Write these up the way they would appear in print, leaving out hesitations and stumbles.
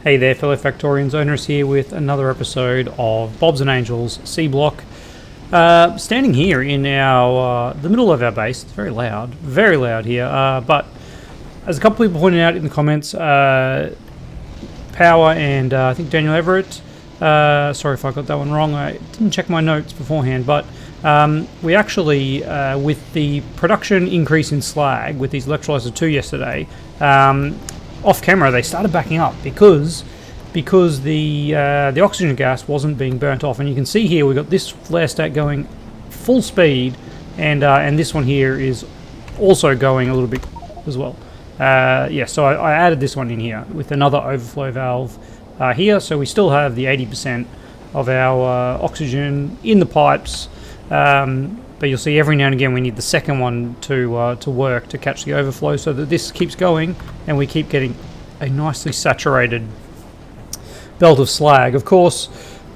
Hey there, fellow Factorians. Owners here with another episode of Bobs and Angels Seablock. Standing here in our the middle of our base. It's very loud here. But as a couple people pointed out in the comments, Power and I think Daniel Everett. Sorry if I got that one wrong. I didn't check my notes beforehand, but we actually, with the production increase in slag with these electrolyzer 2 yesterday. Off camera, they started backing up because the oxygen gas wasn't being burnt off, and you can see here we've got this flare stack going full speed, and this one here is also going a little bit as well. So I added this one in here with another overflow valve here, so we still have the 80% of our oxygen in the pipes. But you'll see every now and again we need the second one to work to catch the overflow, so that this keeps going and we keep getting a nicely saturated belt of slag. Of course,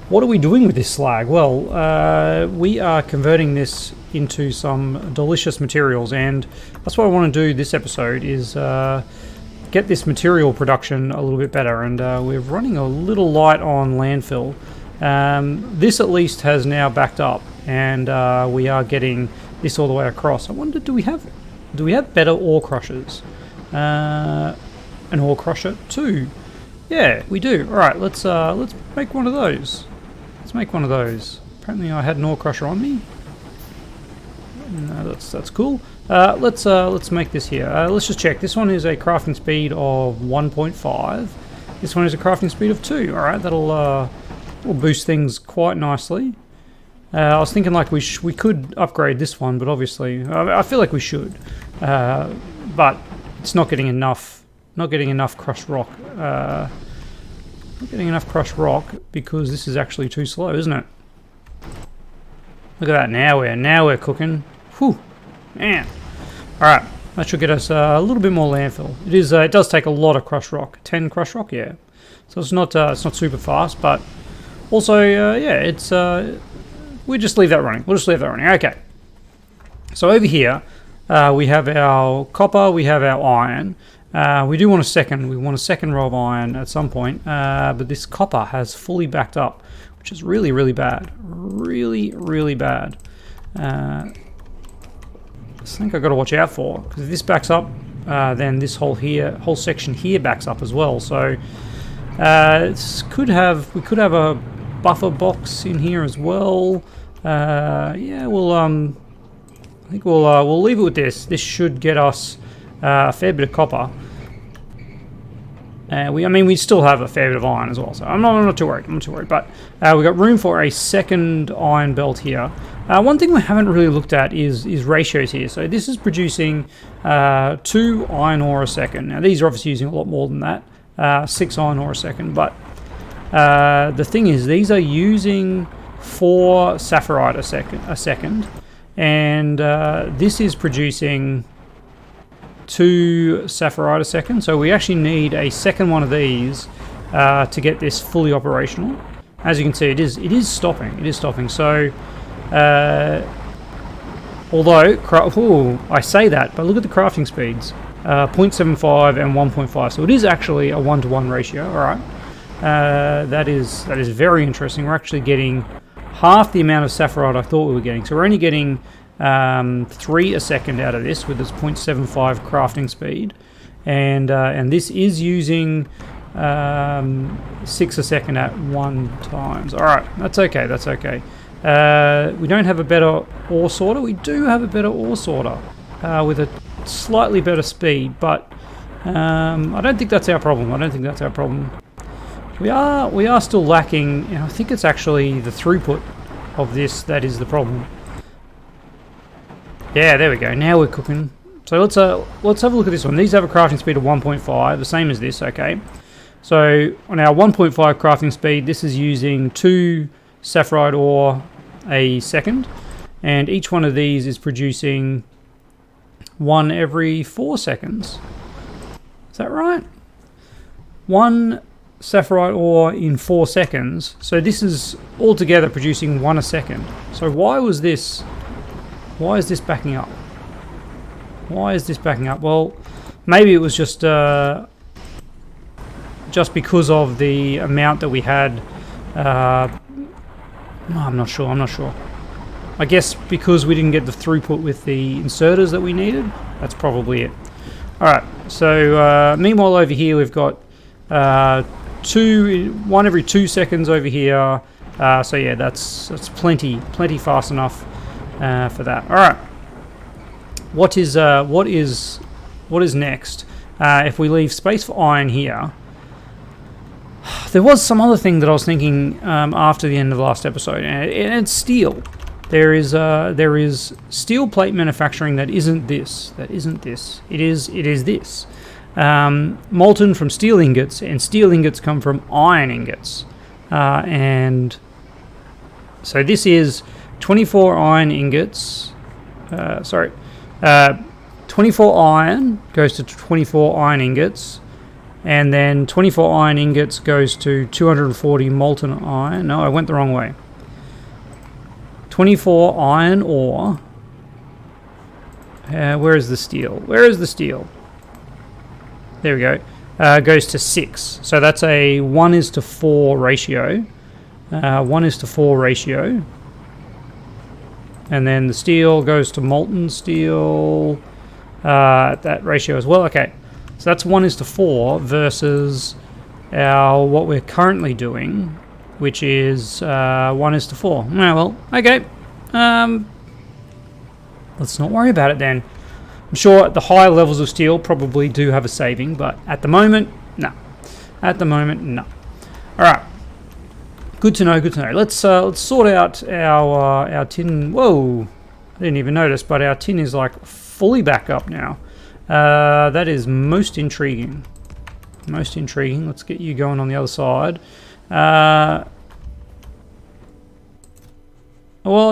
what are we doing with this slag? Well, we are converting this into some delicious materials, and that's what I want to do this episode is get this material production a little bit better, and we're running a little light on landfill. This at least has now backed up, and we are getting this all the way across. I wonder, do we have better ore crushers? An ore crusher too. Yeah, we do. All right, let's make one of those. Apparently, I had an ore crusher on me. No, that's cool. Let's make this here. Let's just check. This one is a crafting speed of 1.5. This one is a crafting speed of 2. All right, that'll boost things quite nicely. I was thinking like we could upgrade this one, but obviously I feel like we should, but it's not getting enough. Not getting enough crushed rock. Not getting enough crushed rock because this is actually too slow, isn't it? Look at that! Now we're cooking. Whew, man! All right, that should get us a little bit more landfill. It does take a lot of crushed rock. 10 crushed rock, yeah. So it's not super fast, but also it's. We'll just leave that running. Okay. So over here, we have our copper, we have our iron. We want a second row of iron at some point, but this copper has fully backed up, which is really, really bad. Really bad. I think I've got to watch out for, because if this backs up, then this whole section here backs up as well. So we could have a buffer box in here as well. I think we'll leave it with this. This should get us a fair bit of copper. We still have a fair bit of iron as well, so I'm not too worried. But we've got room for a second iron belt here. One thing we haven't really looked at is ratios here. So this is producing 2 iron ore a second. Now these are obviously using a lot more than that, 6 iron ore a second. But the thing is, these are using 4 saffrite a second, and this is producing 2 saffrite a second. So we actually need a second one of these to get this fully operational. As you can see, it is stopping. So although I say that, but look at the crafting speeds, 0.75 and 1.5. So it is actually a 1-to-1 ratio. All right. That is very interesting. We're actually getting half the amount of saffrite I thought we were getting. So we're only getting 3 a second out of this with this 0.75 crafting speed, and this is using 6 a second at 1 times. All right, that's okay. We don't have a better ore sorter. We do have a better ore sorter with a slightly better speed, but I don't think that's our problem. We are still lacking. I think it's actually the throughput of this that is the problem. Yeah, there we go. Now we're cooking. So let's have a look at this one. These have a crafting speed of 1.5, the same as this. Okay. So on our 1.5 crafting speed, this is using 2 saffrite ore a second, and each one of these is producing 1 every 4 seconds. Is that right? 1 saffrite ore in 4 seconds. So this is altogether producing 1 a second. So why is this backing up? Well, maybe it was just just because of the amount that we had. No, I'm not sure. I guess because we didn't get the throughput with the inserters that we needed. That's probably it. Alright, so meanwhile over here we've got one every 2 seconds over here. So yeah, that's plenty fast enough for that. Alright. What is next? If we leave space for iron here, there was some other thing that I was thinking after the end of the last episode, and it's steel. There is steel plate manufacturing that isn't this. It is this. Molten from steel ingots, and steel ingots come from iron ingots, and so this is 24 iron ingots. 24 iron goes to 24 iron ingots, and then 24 iron ingots goes to 240 molten iron. No, I went the wrong way. 24 iron ore. Where is the steel? There we go. Goes to 6. So that's a 1:4 ratio. 1:4 ratio. And then the steel goes to molten steel at that ratio as well. Okay, so that's 1:4 versus what we're currently doing, which is 1:4. Oh, well, okay. Let's not worry about it then. I'm sure the higher levels of steel probably do have a saving, but at the moment, no. No. All right. Good to know. Let's sort out our tin. Whoa, I didn't even notice, but our tin is like fully back up now. That is most intriguing. Let's get you going on the other side. Well,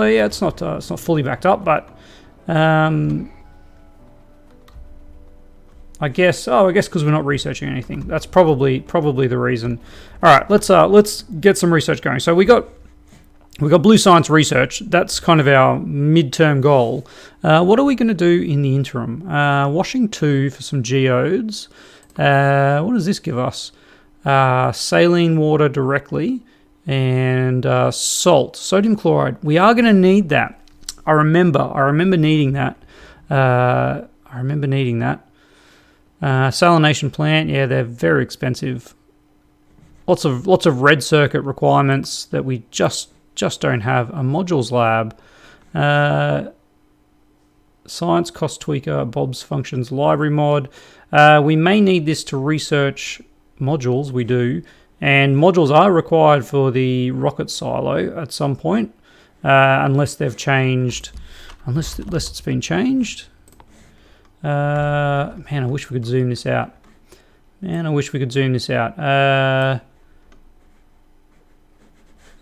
yeah, it's not fully backed up, but I guess because we're not researching anything. That's probably the reason. All right, let's get some research going. So we got blue science research. That's kind of our midterm goal. What are we going to do in the interim? Washing 2 for some geodes. What does this give us? Saline water directly, and sodium chloride. We are going to need that. I remember needing that. Salination plant, yeah, they're very expensive. Lots of red circuit requirements that we just don't have. A modules lab, science cost tweaker, Bob's functions library mod. We may need this to research modules. We do, and modules are required for the rocket silo at some point, unless they've changed. Unless it's been changed. Man, I wish we could zoom this out.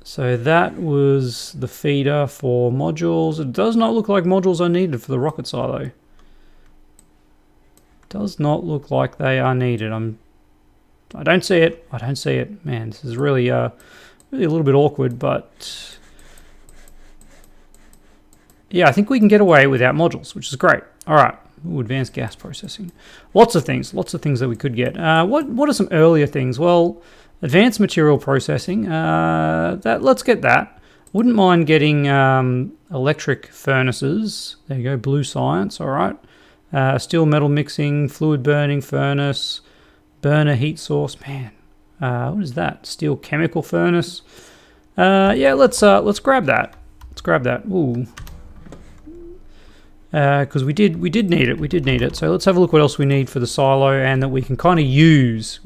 So that was the feeder for modules. It does not look like modules are needed for the rocket silo. Does not look like they are needed. I don't see it. Man, this is really a little bit awkward, but yeah, I think we can get away without modules, which is great. All right. Ooh, advanced gas processing. Lots of things that we could get. What are some earlier things? Well, advanced material processing. Let's get that. Wouldn't mind getting electric furnaces. There you go, blue science. All right. Steel metal mixing, fluid burning furnace, burner heat source. Man, what is that? Steel chemical furnace. Yeah, let's grab that. Ooh. Because we did need it. So let's have a look what else we need for the silo and that we can kind of use.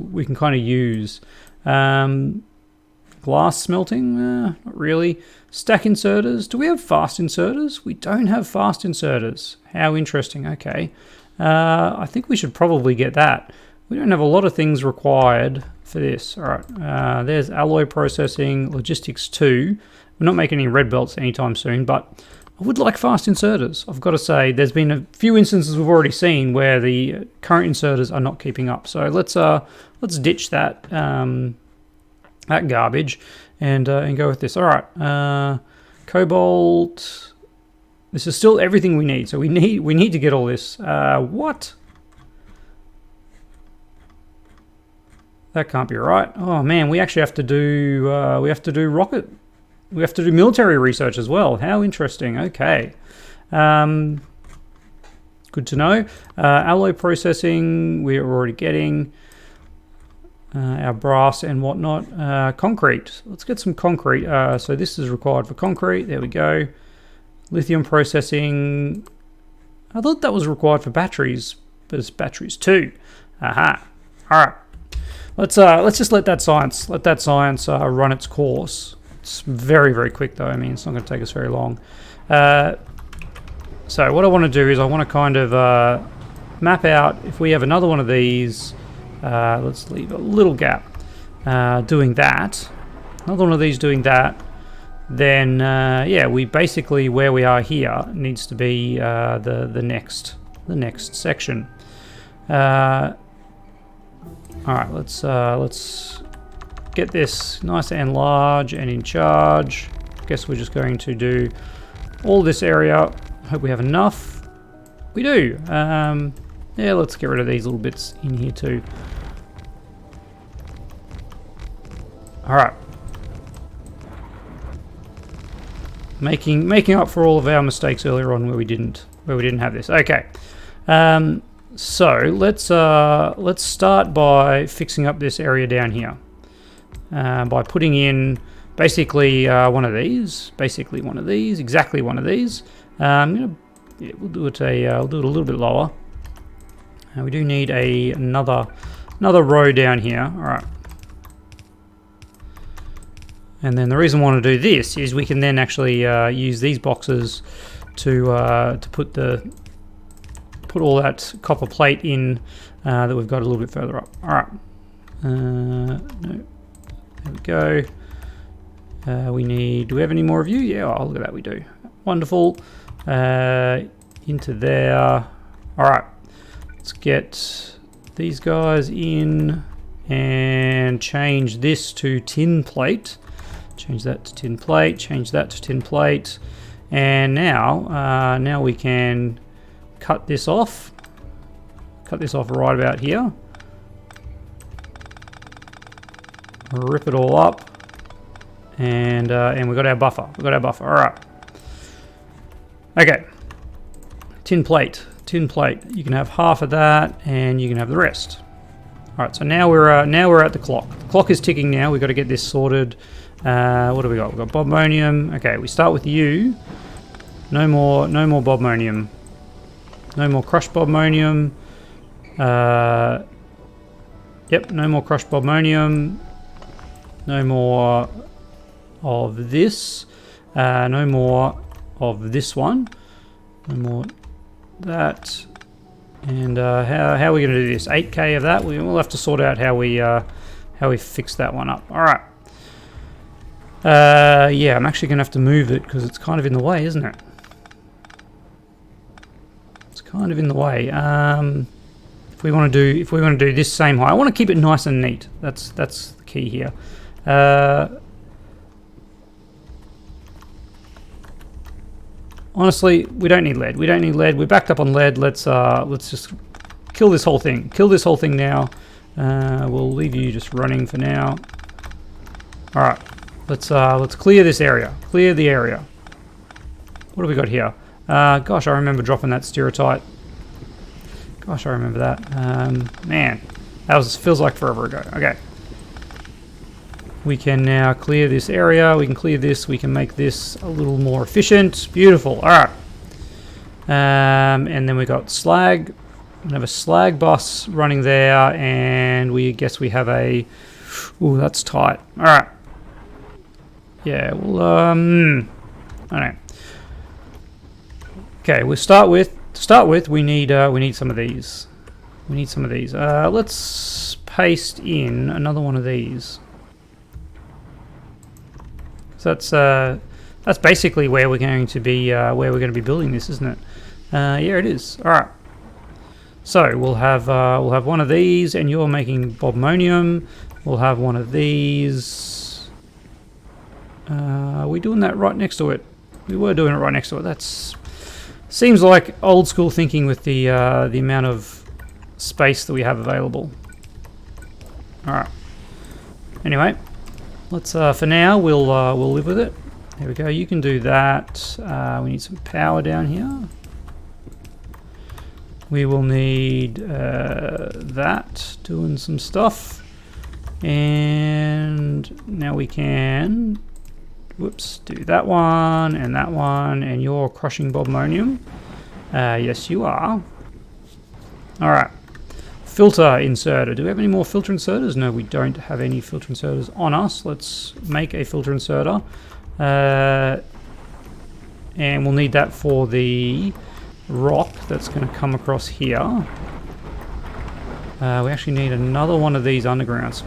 Glass smelting, not really. Stack inserters. Do we have fast inserters? We don't have fast inserters. How interesting. Okay. I think we should probably get that. We don't have a lot of things required for this. All right. There's alloy processing, logistics 2. We're not making any red belts anytime soon, but I would like fast inserters. I've got to say, there's been a few instances we've already seen where the current inserters are not keeping up. So let's ditch that garbage and go with this. All right, cobalt. This is still everything we need. So we need to get all this. What? That can't be right. Oh man, we actually have to do rocket. We have to do military research as well. How interesting. Okay. Good to know. Alloy processing, we're already getting our brass and whatnot. Concrete. Let's get some concrete. So this is required for concrete. There we go. Lithium processing. I thought that was required for batteries, but it's batteries too. Aha. All right. Let's just let that science run its course. It's very, very quick though. I mean, it's not going to take us very long. So what I want to do is I want to kind of map out if we have another one of these. Let's leave a little gap doing that. Another one of these doing that. Then yeah, we basically where we are here needs to be the next section. All right, let's get this nice and large and in charge. I guess we're just going to do all this area. Hope we have enough. We do. Yeah, let's get rid of these little bits in here too. All right. Making up for all of our mistakes earlier on where we didn't have this. Okay. So let's start by fixing up this area down here by putting in basically one of these, exactly one of these. Yeah, we'll do it a little bit lower. We do need another row down here. All right. And then the reason I want to do this is we can then actually use these boxes to put all that copper plate in that we've got a little bit further up. All right. No. There we go. Do we have any more of you? Yeah, oh, look at that, we do. Wonderful. Into there. All right. Let's get these guys in and change this to tin plate. Change that to tin plate. Change that to tin plate. And now we can cut this off. Cut this off right about here. Rip it all up. And we got our buffer. All right. Okay. Tin plate. You can have half of that, and you can have the rest. All right. So now we're at the clock. The clock is ticking now. We've got to get this sorted. What do we got? We've got bobmonium. Okay. We start with you. No more bobmonium. No more crushed bobmonium. Yep. No more crushed bobmonium. No more of this. No more of this one. No more that. And how are we going to do this? 8K of that. We'll have to sort out how we fix that one up. All right. Yeah, I'm actually going to have to move it because it's kind of in the way, isn't it? It's kind of in the way. If we want to do this same height, I want to keep it nice and neat. That's the key here. Honestly, we don't need lead. We're backed up on lead. Let's just kill this whole thing. Now. We'll leave you just running for now. All right. Let's clear this area. Clear the area. What have we got here? Gosh, I remember dropping that stereotype. Gosh, I remember that. Man, feels like forever ago. Okay. We can now clear this area. We can clear this. We can make this a little more efficient. Beautiful. All right. And then we got slag. We have a slag bus running there, and we guess we have a. Ooh, that's tight. All right. Yeah. Well. I don't know. Okay. We'll start with. To start with, we need some of these. Let's paste in another one of these. So that's basically where we're going to be building this, isn't it? Yeah, it is. All right. So we'll have one of these, and you're making bobmonium. We'll have one of these. Are we doing that right next to it? We were doing it right next to it. That's seems like old school thinking with the amount of space that we have available. All right. Anyway, let's for now we'll live with it. There we go. You can do that. We need some power down here. We will need that doing some stuff, and now we can. Whoops, do that one, and you're crushing bobmonium. Yes, you are. All right. Filter inserter. Do we have any more filter inserters? No, we don't have any filter inserters on us. Let's make a filter inserter. And we'll need that for the rock that's going to come across here. We actually need another one of these undergrounds.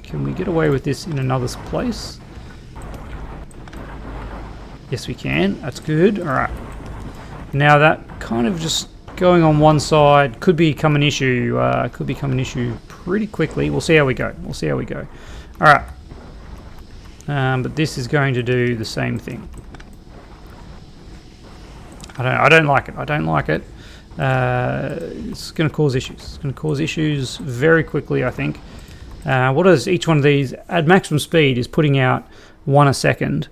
Can we get away with this in another place? Yes, we can. That's good. All right. Now that kind of just going on one side could become an issue. Could become an issue pretty quickly. We'll see how we go. We'll see how we go. All right. But this is going to do the same thing. I don't like it. I don't like it. It's going to cause issues. It's going to cause issues very quickly, I think. What is each one of these? At maximum speed is putting out 1 a second.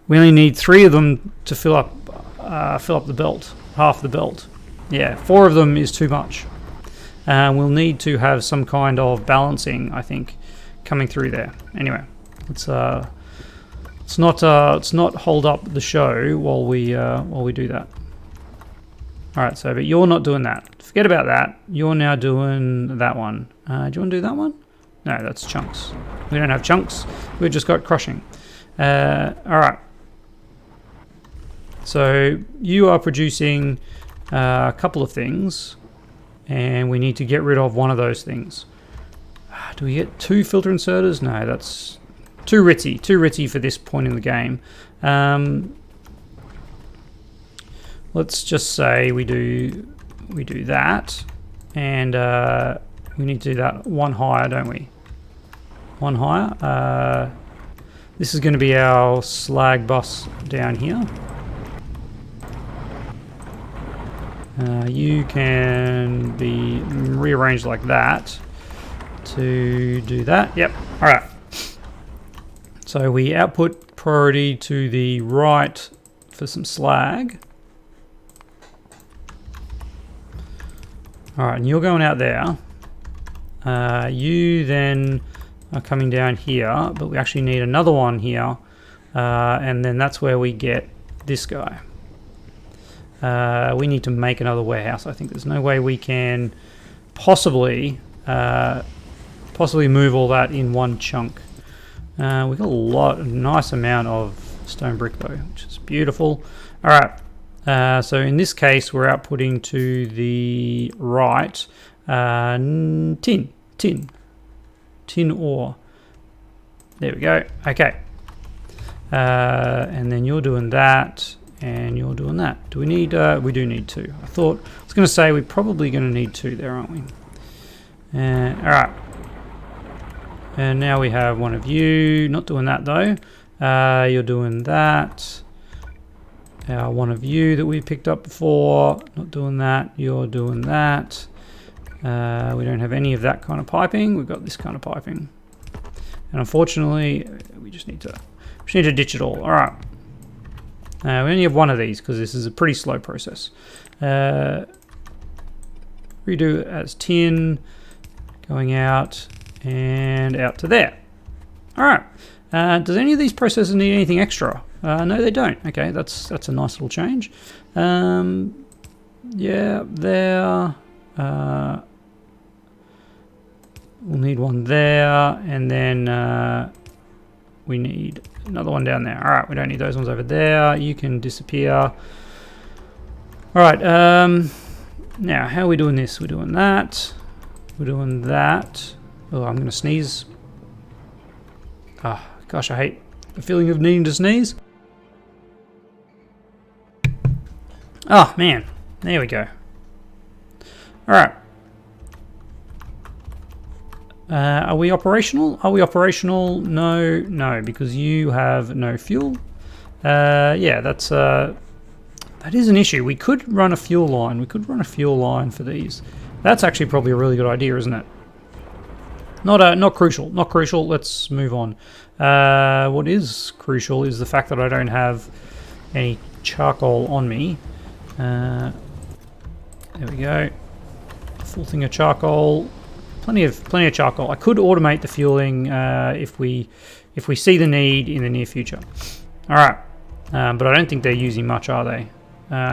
We only need 3 of them to fill up the belt, half the belt. Yeah, 4 of them is too much. We'll need to have some kind of balancing, I think, coming through there. Anyway, let's not hold up the show while we do that. All right, so but you're not doing that. Forget about that. You're now doing that one. Do you want to do that one? No, that's chunks. We don't have chunks. We've just got crushing. All right. So you are producing a couple of things, and we need to get rid of one of those things. Do we get 2 filter inserters? No, that's too ritzy for this point in the game. Let's just say we do that, and we need to do that 1 higher, don't we? 1 higher. This is going to be our slag bus down here. You can be rearranged like that to do that. Yep. All right. So we output priority to the right for some slag. All right, and you're going out there. You then are coming down here, but we actually need another one here, and then that's where we get this guy. We need to make another warehouse. I think there's no way we can possibly move all that in one chunk. We've got a nice amount of stone brick though, which is beautiful. All right. So in this case, we're outputting to the right tin ore. There we go. Okay. And then you're doing that, and you're doing that. Do we need? We do need 2. I was going to say we're probably going to need 2 there, aren't we? All right. And now we have one of you. Not doing that though. You're doing that. One of you that we picked up before, not doing that. You're doing that. We don't have any of that kind of piping. We've got this kind of piping, and unfortunately, we just need to ditch it all. All right. We only have 1 of these because this is a pretty slow process. Redo it as tin, going out and out to there. All right. Does any of these processes need anything extra? No, they don't. Okay, that's a nice little change. Yeah, there. We'll need one there, and then we need another one down there. All right, we don't need those ones over there. You can disappear. All right. Now, how are we doing this? We're doing that. We're doing that. Oh, I'm going to sneeze. Oh, gosh, I hate the feeling of needing to sneeze. Oh, man. There we go. All right. Are we operational? Are we operational? No, because you have no fuel. Yeah, that is an issue. We could run a fuel line. We could run a fuel line for these. That's actually probably a really good idea, isn't it? Not crucial. Not crucial. Let's move on. What is crucial is the fact that I don't have any charcoal on me. There we go. Full thing of charcoal. Plenty of charcoal. I could automate the fueling if we see the need in the near future. All right, but I don't think they're using much, are they?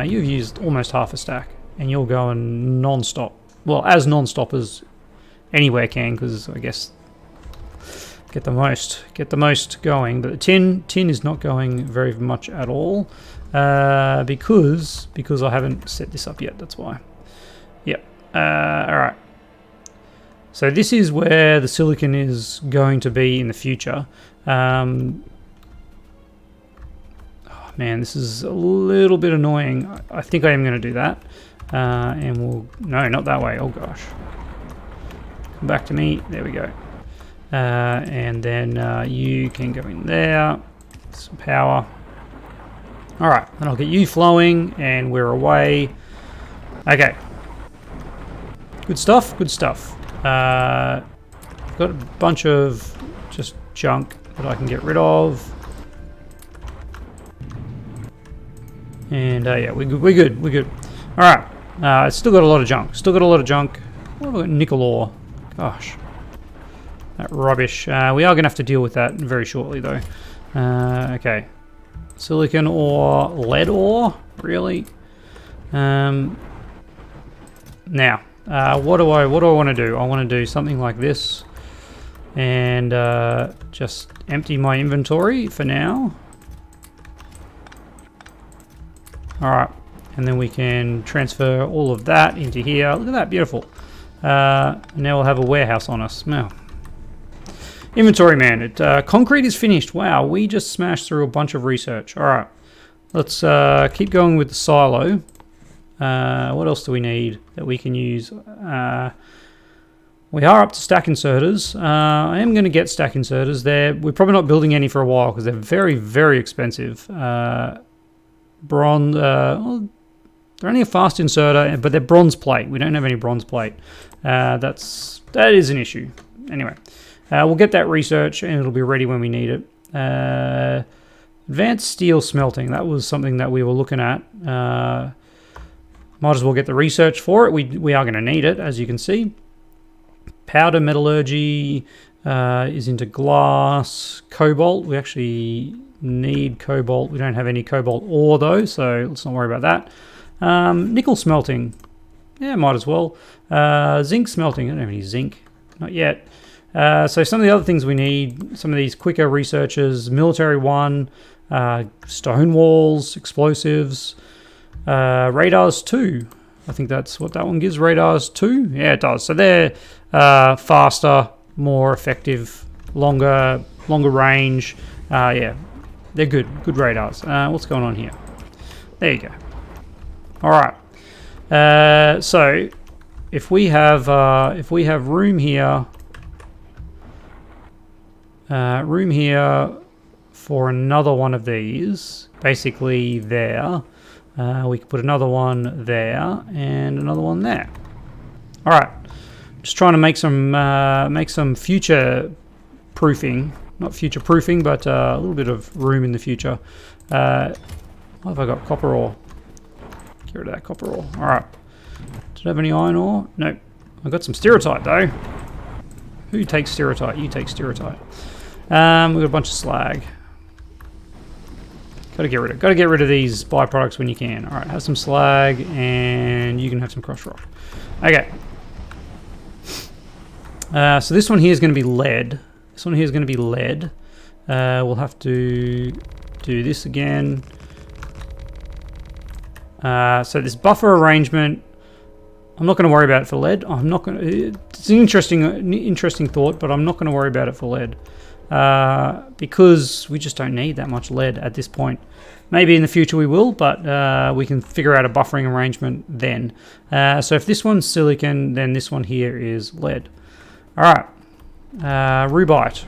You've used almost half a stack, and you're going non-stop. Well, as non-stop as anywhere can, because I guess get the most going. But the tin is not going very much at all because I haven't set this up yet. That's why. Yep. All right. So this is where the silicon is going to be in the future. Oh man, this is a little bit annoying. I think I am going to do that. And no, not that way. Oh gosh. Come back to me. There we go. And then you can go in there. Some power. All right, then I'll get you flowing, and we're away. Okay. Good stuff. Good stuff. Got a bunch of just junk that I can get rid of. And yeah, we're good. All right, still got a lot of junk. What have I got? Nickel ore. Gosh, that rubbish. We are going to have to deal with that very shortly, though. Okay, silicon ore, lead ore, really? Now, what do I want to do? I want to do something like this, and just empty my inventory for now. All right, and then we can transfer all of that into here. Look at that, beautiful. Now we'll have a warehouse on us. Now, inventory man. Concrete is finished. Wow, we just smashed through a bunch of research. All right, let's keep going with the silo. What else do we need that we can use? We are up to stack inserters. I am going to get stack inserters. We're probably not building any for a while because they're very, very expensive. Bronze. Well, they're only a fast inserter, but they're bronze plate. We don't have any bronze plate. That is an issue. Anyway, we'll get that research, and it'll be ready when we need it. Advanced steel smelting. That was something that we were looking at. Might as well get the research for it. We are going to need it, as you can see. Powder metallurgy is into glass. Cobalt. We actually need cobalt. We don't have any cobalt ore, though, so let's not worry about that. Nickel smelting. Yeah, might as well. Zinc smelting. I don't have any zinc. Not yet. So some of the other things we need, some of these quicker researchers, military one, stone walls, explosives, radars 2. I think that's what that one gives, radars 2. Yeah, it does. So they're faster, more effective, longer range. Yeah, they're good radars. What's going on here? There you go. All right. So if we have room here for another one of these, basically there, we could put another one there and another one there. All right. Just trying to make some future proofing, not future proofing, but a little bit of room in the future. What have I got? Copper ore. Get rid of that copper ore. All right. Did I have any iron ore? Nope. I got some stereotype though. Who takes stereotype? You take stereotype. We've got a bunch of slag. Gotta get rid of these byproducts when you can. All right, have some slag, and you can have some crushed rock. Okay. So this one here is going to be lead. We'll have to do this again. So this buffer arrangement, I'm not going to worry about it for lead. It's an interesting thought, but I'm not going to worry about it for lead. Because we just don't need that much lead at this point. Maybe in the future we will, but we can figure out a buffering arrangement then. So if this one's silicon, then this one here is lead. All right, rubite.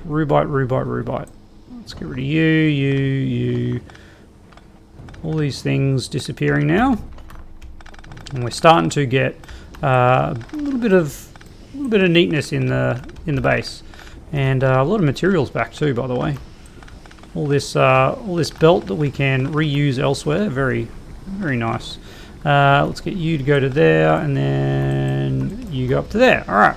Let's get rid of you. All these things disappearing now, and we're starting to get a little bit of neatness in the in the base. And a lot of materials back too, by the way. All this belt that we can reuse elsewhere. Very, very nice. Let's get you to go to there, and then you go up to there. All right.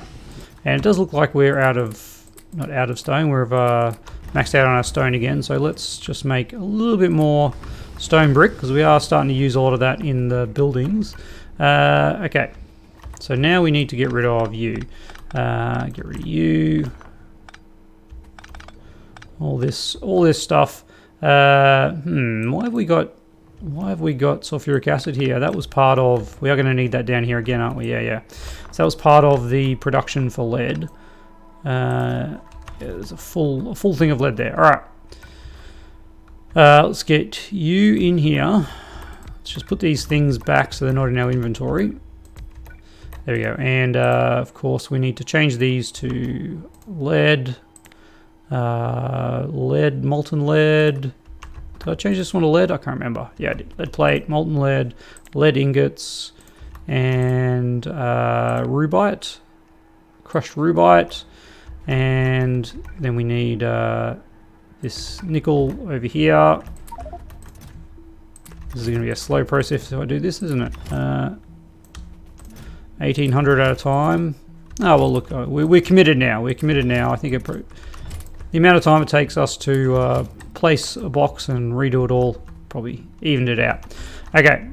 And it does look like we're not out of stone. We've maxed out on our stone again. So let's just make a little bit more stone brick, because we are starting to use a lot of that in the buildings. Okay. So now we need to get rid of you. Get rid of you. All this stuff. Why have we got sulfuric acid here? That was part of. We are going to need that down here again, aren't we? Yeah. So that was part of the production for lead. Yeah, there's a full thing of lead there. All right. Let's get you in here. Let's just put these things back so they're not in our inventory. There we go. And of course, we need to change these to lead. Molten lead. Did I change this one to lead? I can't remember. Yeah, I did. Lead plate, molten lead, lead ingots, and rubite, crushed rubite, and then we need this nickel over here. This is going to be a slow process if I do this, isn't it? 1800 at a time. Oh well, look, we're committed now. We're committed now. I think the amount of time it takes us to place a box and redo it all probably evened it out. Okay,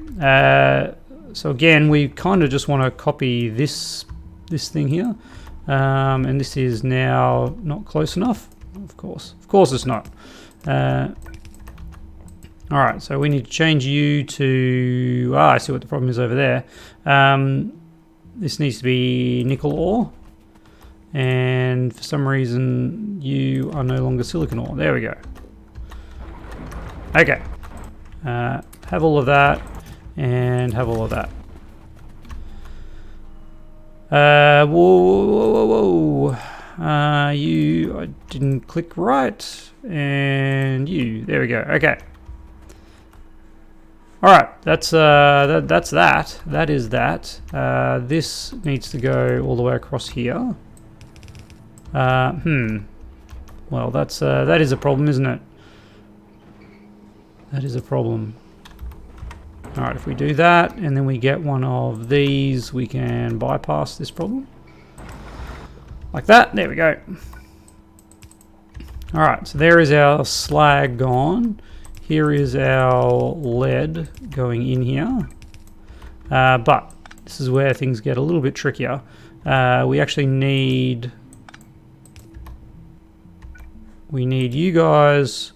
so again, we kind of just want to copy this thing here, and this is now not close enough. Of course it's not. All right, so we need to change you to. I see what the problem is over there. This needs to be nickel ore. And for some reason you are no longer silicon ore. There we go. Okay. Have all of that and have all of that. Whoa. I didn't click right. And you. There we go. Okay. All right. That's that. That is that. This needs to go all the way across here. Well, that is a problem, isn't it? That is a problem. All right, if we do that and then we get one of these, we can bypass this problem. Like that. There we go. All right, so there is our slag gone. Here is our lead going in here. But this is where things get a little bit trickier. We actually need... We need you guys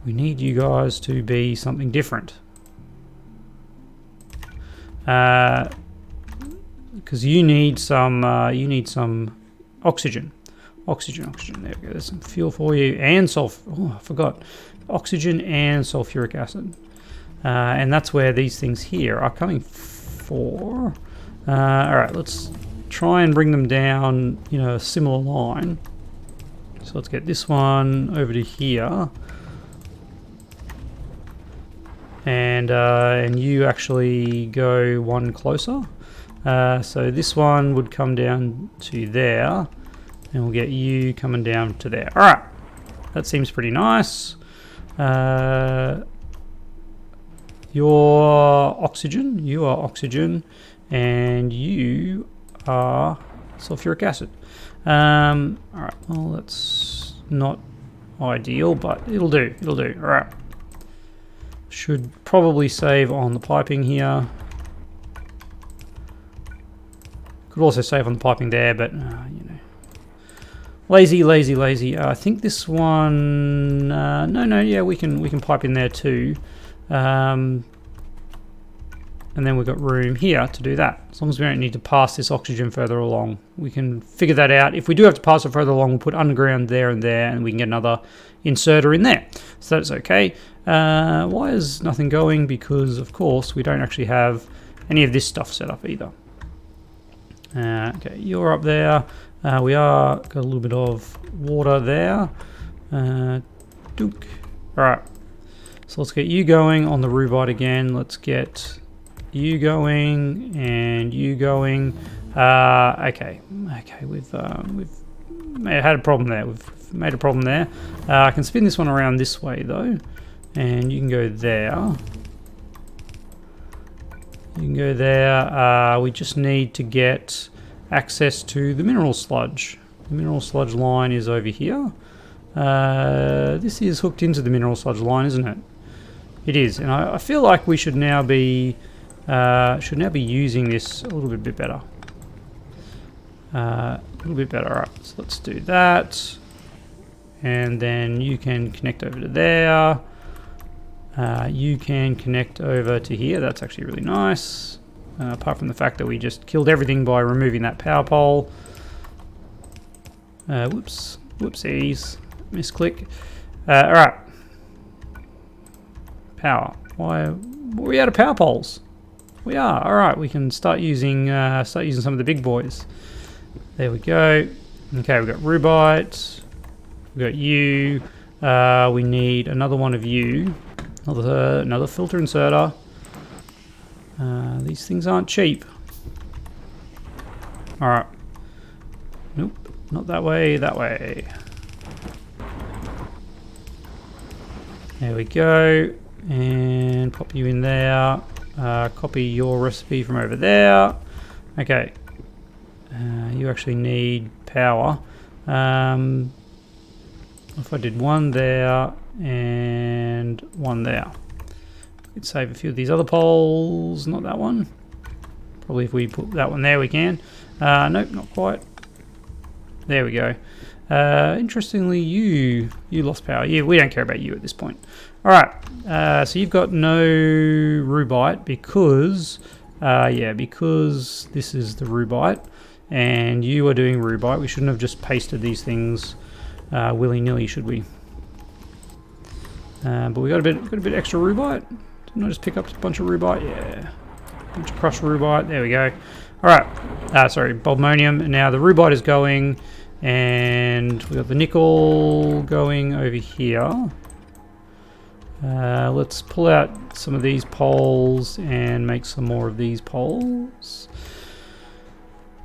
to be something different. Because you need some oxygen. Oxygen. There we go. There's some fuel for you and sulfur. Oh, I forgot. Oxygen and sulfuric acid. And that's where these things here are coming for. All right, let's try and bring them down in a similar line. So let's get this one over to here, and you actually go one closer. So this one would come down to there, and we'll get you coming down to there. All right, that seems pretty nice. You're oxygen. You are oxygen, and you are sulfuric acid. Alright, well that's not ideal, but it'll do. Alright. Should probably save on the piping here. Could also save on the piping there, but you know. Lazy. I think this one no, we can pipe in there too. And then we've got room here to do that. As long as we don't need to pass this oxygen further along, we can figure that out. If we do have to pass it further along, we'll put underground there, and we can get another inserter in there. So that's okay. Why is nothing going? Because, of course, we don't actually have any of this stuff set up either. Okay, you're up there. We are got a little bit of water there. Dook. All right. So let's get you going on the rubite again. Let's get you going and you going. Okay. We've had a problem there. We've made a problem there. I can spin this one around this way though, and you can go there. You can go there. We just need to get access to the mineral sludge. The mineral sludge line is over here. This is hooked into the mineral sludge line, isn't it? It is, and I feel like we should now be using this a little bit better. A little bit better. All right, so let's do that, and then you can connect over to there. You can connect over to here. That's actually really nice. Apart from the fact that we just killed everything by removing that power pole. Whoopsies, misclick. All right. Power. Why? We out of power poles. We are. All right. We can start using some of the big boys. There we go. Okay, we've got Rubite. We've got you. We need another one of you. Another filter inserter. These things aren't cheap. All right. Nope. Not that way. That way. There we go. And pop you in there. Copy your recipe from over there. Okay. You actually need power. If I did one there and one there, we could save a few of these other poles. Not that one. Probably if we put that one there, we can. Nope, not quite. There we go. Interestingly, you lost power. Yeah, we don't care about you at this point. All right. So you've got no Rubite because, because this is the Rubite, and you are doing Rubite. We shouldn't have just pasted these things willy-nilly, should we? But we got a bit extra Rubite. Didn't I just pick up a bunch of Rubite? Yeah, a bunch of crushed Rubite. There we go. All right. Sorry, Bulbmonium. Now the Rubite is going, and we got the nickel going over here. Let's pull out some of these poles and make some more of these poles.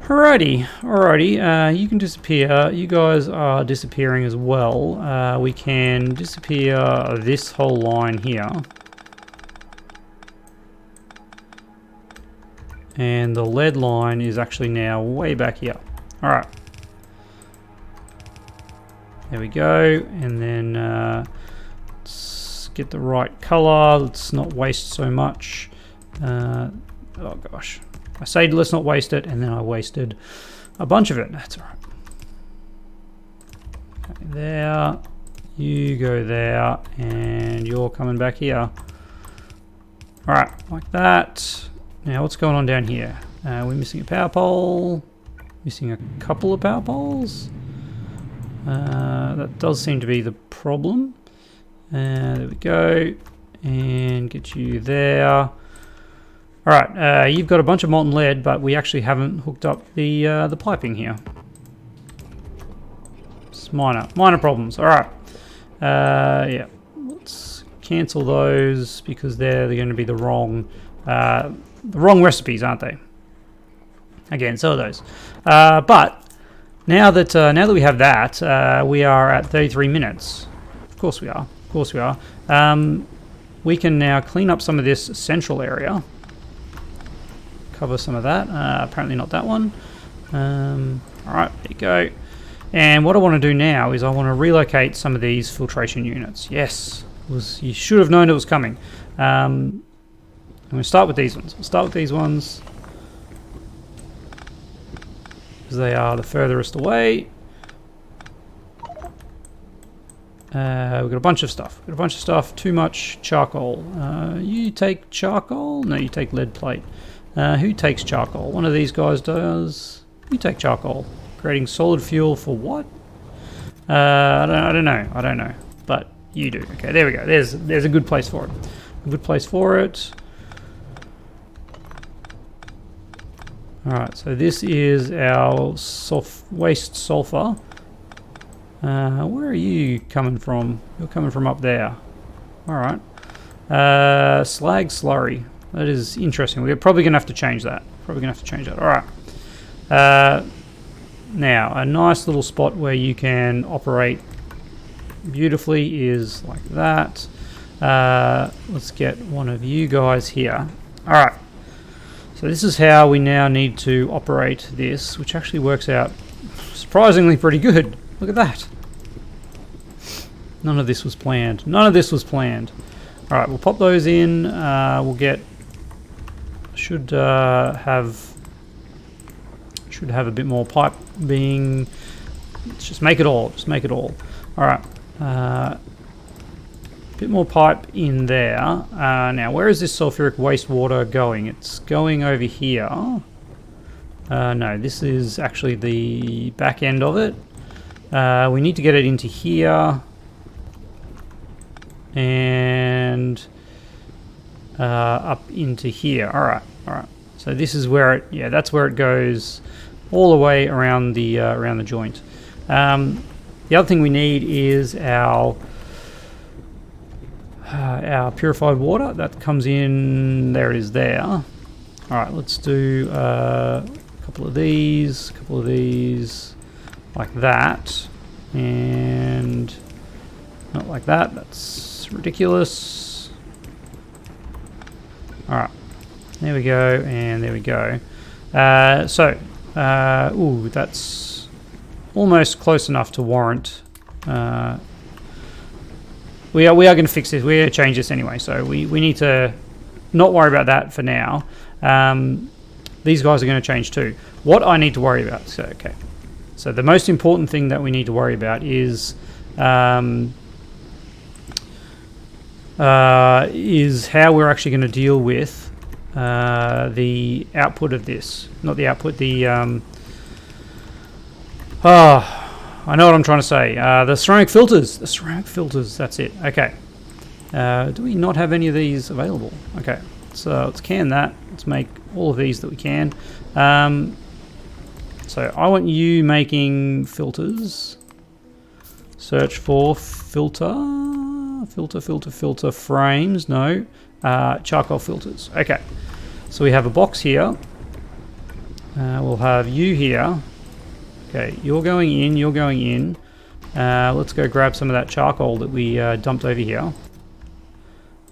Alrighty, you can disappear. You guys are disappearing as well. We can disappear this whole line here. And the lead line is actually now way back here. Alright. There we go. And then let's get the right color. Let's not waste so much. Oh gosh. I say let's not waste it, and then I wasted a bunch of it. That's all right. Okay, there. You go there, and you're coming back here. All right, like that. Now, what's going on down here? We're missing a power pole. Missing a couple of power poles. That does seem to be the problem. There we go. And get you there. Alright, you've got a bunch of molten lead, but we actually haven't hooked up the piping here. It's minor problems. Alright. Yeah. Let's cancel those because they're going to be the wrong recipes, aren't they? Again, so are those. But now that we have that, we are at 33 minutes. Of course we are. Of course we are. We can now clean up some of this central area. Cover some of that. Apparently not that one. Alright, there you go. And what I want to do now is I want to relocate some of these filtration units. Yes, you should have known it was coming. I'm going to start with these ones. We'll start with these ones because they are the furthest away. We've got a bunch of stuff. Too much charcoal. You take charcoal? No, you take lead plate. Who takes charcoal? One of these guys does. You take charcoal. Creating solid fuel for what? I don't know. But you do. Okay, there we go. There's a good place for it. A good place for it. Alright, so this is our waste sulfur. Where are you coming from? You're coming from up there. Alright. Slag slurry. That is interesting. We're probably going to have to change that. Alright. Now, a nice little spot where you can operate beautifully is like that. Let's get one of you guys here. Alright, so this is how we now need to operate this, which actually works out surprisingly pretty good. Look at that. None of this was planned. None of this was planned. Alright, we'll pop those in. We'll get... Should have a bit more pipe being... Let's just make it all. Just make it all. Alright. Bit more pipe in there. Now, where is this sulfuric wastewater going? It's going over here. No, this is actually the back end of it. We need to get it into here. And up into here. Alright, alright. So this is where it... Yeah, that's where it goes all the way around the joint. The other thing we need is our purified water that comes in. There it is there. All right, let's do a couple of these, like that, and not like that. That's ridiculous. All right, there we go, and there we go. Ooh, that's almost close enough to warrant. We are going to fix this. We're going to change this anyway, so we need to not worry about that for now. These guys are going to change too. What I need to worry about, so the most important thing that we need to worry about is how we're actually going to deal with the output of this. Not the output, the... I know what I'm trying to say. The ceramic filters. The ceramic filters, that's it. Okay. Do we not have any of these available? Okay. So let's can that. Let's make all of these that we can. So I want you making filters. Search for filter frames. No. Charcoal filters. Okay. So we have a box here. We'll have you here. Okay, you're going in, you're going in. Let's go grab some of that charcoal that we dumped over here.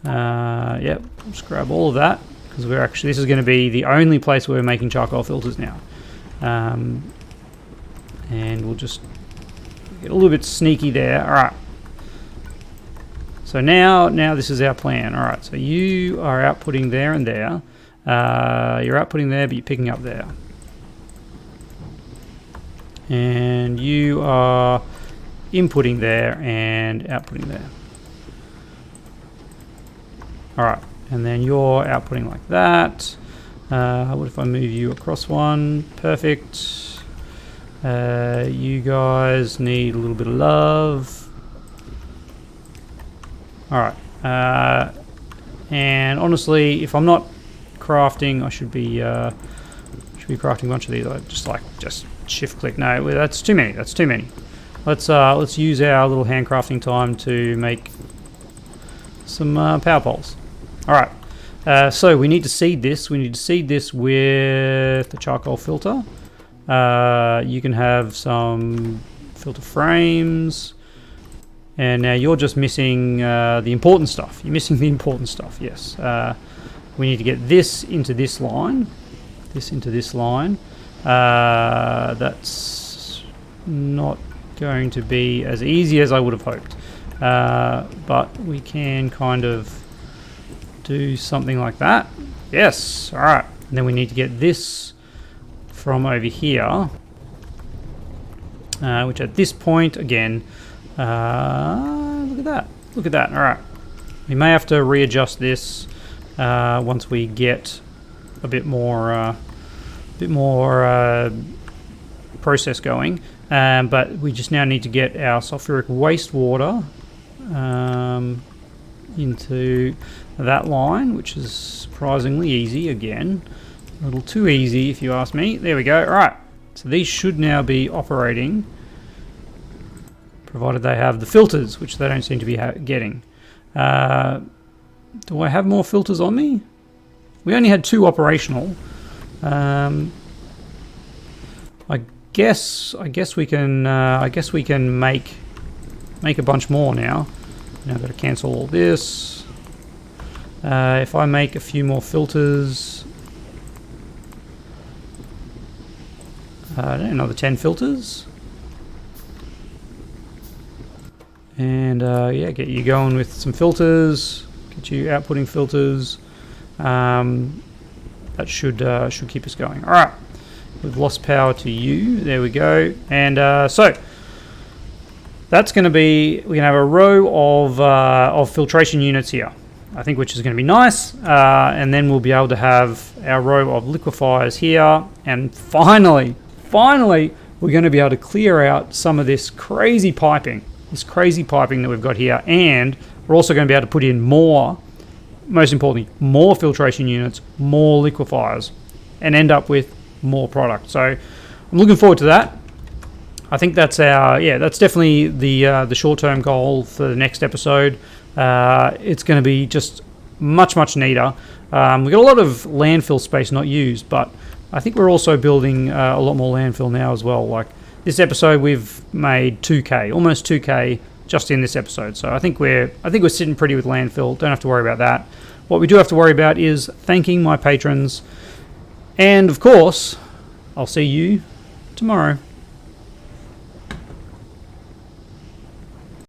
Yep, let's grab all of that, because we're actually, this is going to be the only place where we're making charcoal filters now. And we'll just get a little bit sneaky there. Alright. So now this is our plan. Alright, so you are outputting there and there. You're outputting there, but you're picking up there. And you are inputting there and outputting there. Alright, and then you're outputting like that. What if I move you across one? Perfect. You guys need a little bit of love. Alright. And honestly, if I'm not crafting, I should be crafting a bunch of these. I just shift click. No, that's too many. That's too many. Let's use our little hand crafting time to make some power poles. All right. So we need to seed this. We need to seed this with the charcoal filter. You can have some filter frames. And now you're just missing the important stuff. You're missing the important stuff. Yes. We need to get this into this line. This into this line. That's not going to be as easy as I would have hoped, but we can kind of do something like that. Yes, alright. And then we need to get this from over here, which at this point, again, look at that, alright. We may have to readjust this once we get a bit more process going, but we just now need to get our sulfuric wastewater into that line, which is surprisingly easy. Again, a little too easy if you ask me. There we go. All right, so these should now be operating, provided they have the filters, which they don't seem to be getting. Do I have more filters on me? We only had 2 operational. I guess we can make a bunch more now. Now I've got to cancel all this. If I make a few more filters, another 10 filters, and yeah, get you going with some filters. Get you outputting filters. That should keep us going. All right, we've lost power to you. There we go. And so that's going to be, we're going to have a row of filtration units here, I think, which is going to be nice. And then we'll be able to have our row of liquefiers here. And finally, we're going to be able to clear out some of this crazy piping that we've got here. And we're also going to be able to put in more, most importantly, more filtration units, more liquefiers, and end up with more product. So I'm looking forward to that. I think that's that's definitely the short-term goal for the next episode. It's going to be just much neater. We've got a lot of landfill space not used, but I think we're also building a lot more landfill now as well. Like this episode, we've made 2K, almost 2K just in this episode. So I think we're sitting pretty with landfill. Don't have to worry about that. What we do have to worry about is thanking my patrons, and of course, I'll see you tomorrow.